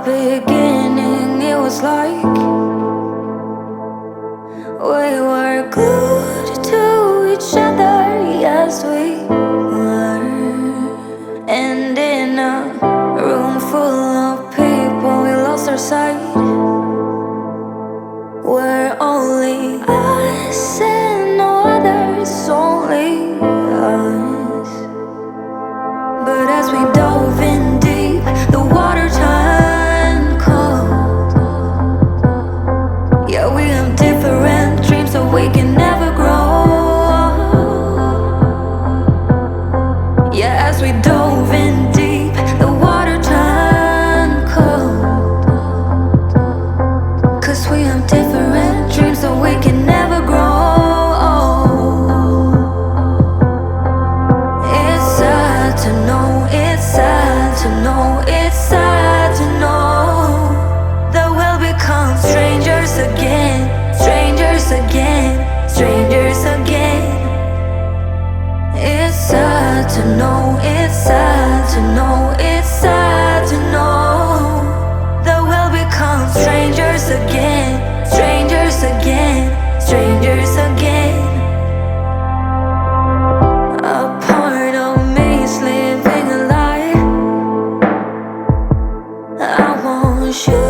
beginning, it was like we were glued to each other, yes we were. And in a room full of people, we lost our sight. We're only us and no others, only us. But as we dove in deep, the water turned cold. Yeah, we have different dreams, so we can never grow. Yeah, as we dove in deep, the water turned cold. 'Cause we have different dreams, so we can never grow. It's sad to know, it's sad to know, it's sad to know that we'll become strangers again, strangers again, strangers again. It's sad to know, it's sad to know, it's sad to know that we'll become strangers again, strangers again, strangers again. A part of me is living a lie. I want you